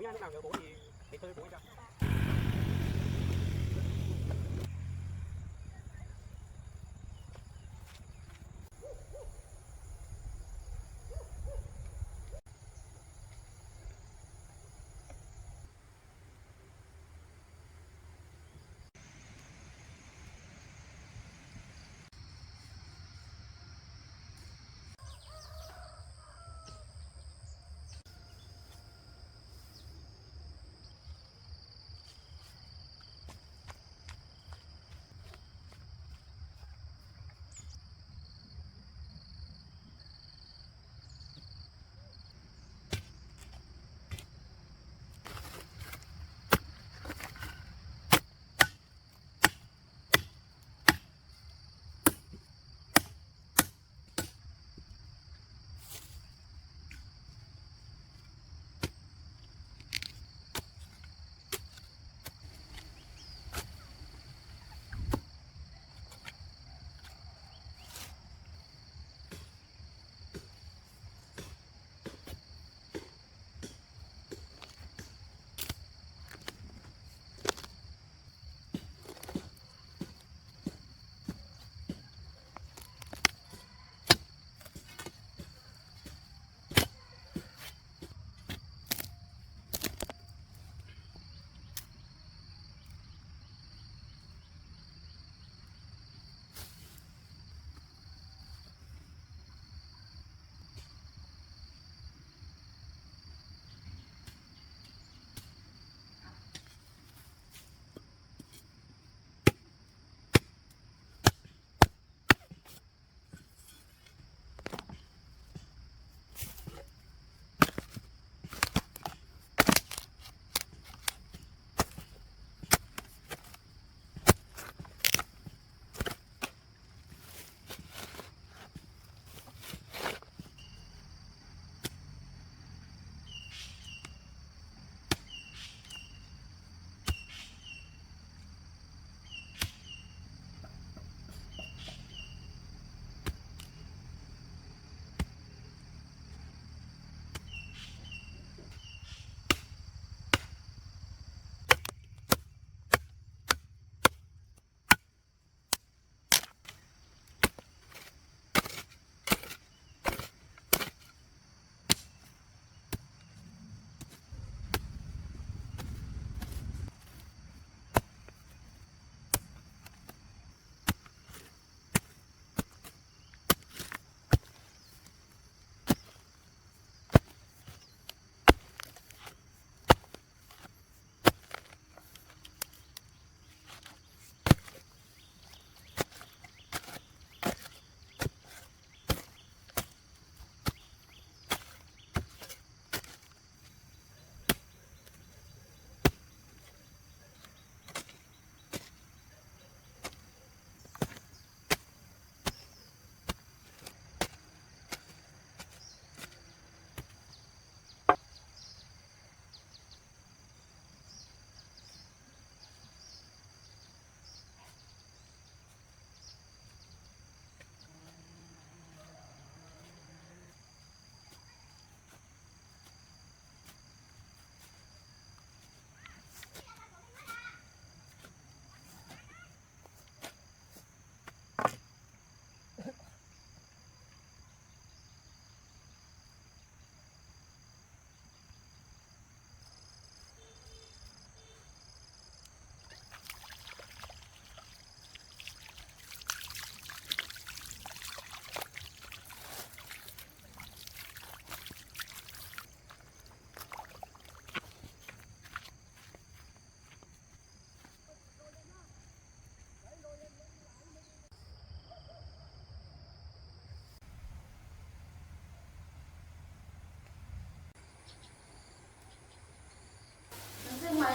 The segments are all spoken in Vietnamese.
kiểu như lúc nào nhớ bố thì chơi bố anh cho.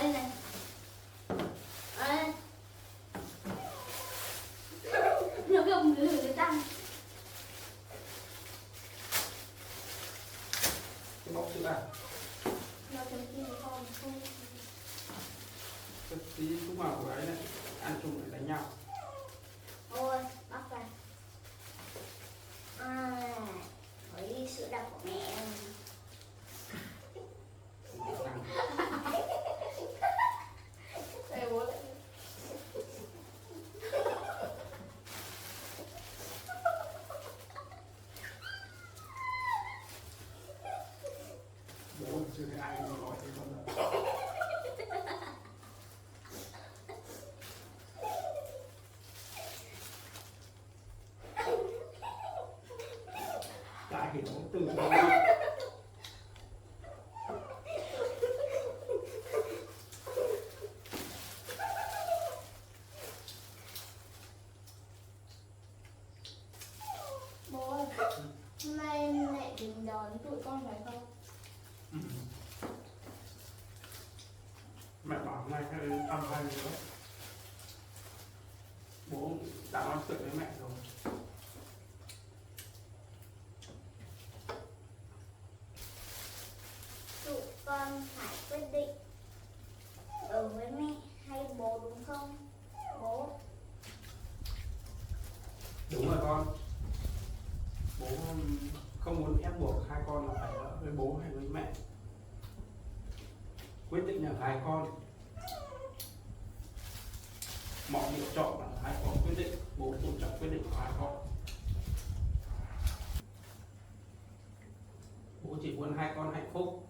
đây này. Đấy. Nó gầm người tăng. Cái bọc sữa à? Nó thấy kia con không. Cái tí lúc nào của ấy này ăn chung lại đánh nhau. Ôi, bắt vào. À, lấy sữa đặc của mẹ. chưa thấy ai gọi thế bao giờ. Lại hiểu từ đâu. Bố ơi, hôm nay mẹ định đón tụi con phải không? Ừ. Mẹ bảo hôm nay phải thăm hai đứa. Bố đã nói chuyện với mẹ rồi. Tụi con phải quyết định ở với mẹ hay bố đúng không? Bố. Đúng rồi con. Bố không muốn ép buộc hai con là phải ở với bố hay với mẹ. Quyết định là hai con. Mọi lựa chọn là hai con quyết định. Bố tôn trọng quyết định của hai con. Bố chỉ muốn hai con hạnh phúc.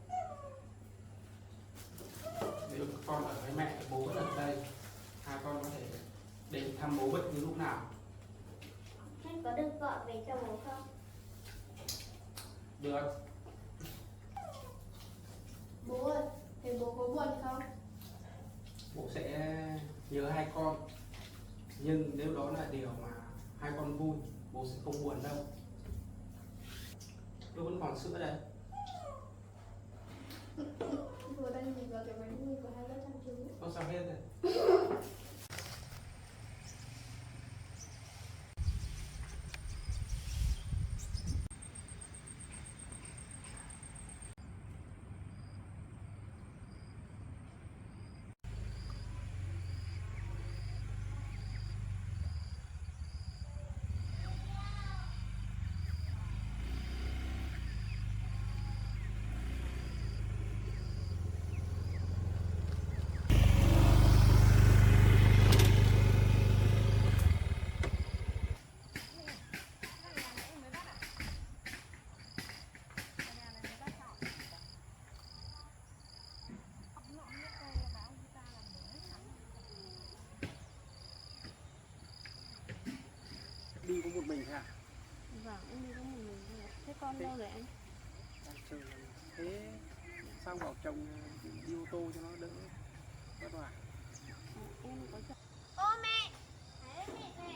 Nếu con ở với mẹ thì bố vẫn ở đây. Hai con có thể đến thăm bố bất cứ lúc nào. Thế có được gọi về cho bố không? Được. Bố ơi, thế bố có buồn không? Bố sẽ nhớ hai con. Nhưng nếu đó là điều mà hai con vui, bố sẽ không buồn đâu. Tôi vẫn còn sữa đây. Bố đang nhìn vào cái bánh vui của hai bác chăm chú. Không sao hết rồi. Đi có một mình hả? Vâng, em đi có một mình thôi. Thế con đâu rồi anh? Đang chơi. Thế sao bảo chồng đi ô tô cho nó đỡ vất vả? Em có chồng. Ô mẹ! Đấy mẹ về.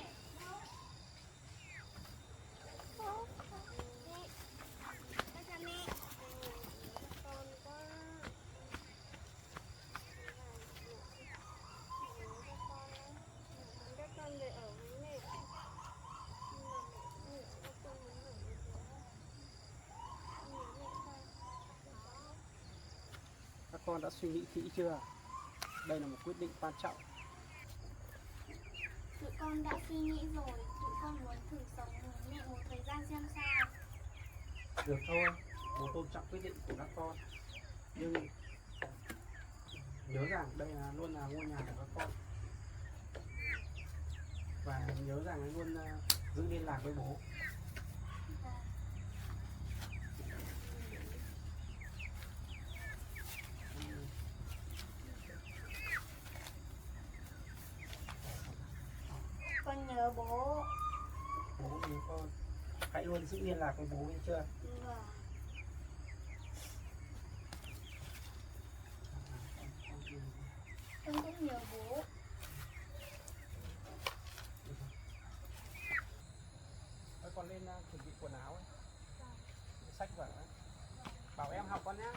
Bố. Mẹ. Con chào mẹ. Con có... Các con về ở với mẹ. Các con đã suy nghĩ kỹ chưa? Đây là một quyết định quan trọng. Tụi con đã suy nghĩ rồi, tụi con muốn thử sống với mẹ một thời gian xem sao. Được thôi, bố tôn trọng quyết định của các con. Nhưng nhớ rằng đây luôn là ngôi nhà của các con. Và nhớ rằng luôn giữ liên lạc với bố. Con nhớ bố. Bố nhớ con. Hãy luôn giữ liên lạc với bố, nghe chưa? Vâng. Con cũng nhớ bố. Các con lên chuẩn bị quần áo ấy. Sách vở ấy. Bảo em học con nhé.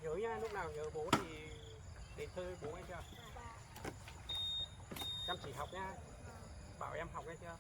Nhớ nha, lúc nào nhớ bố thì đến chơi với bố, nghe chưa? Chăm chỉ học nha. Bảo em học, nghe chưa?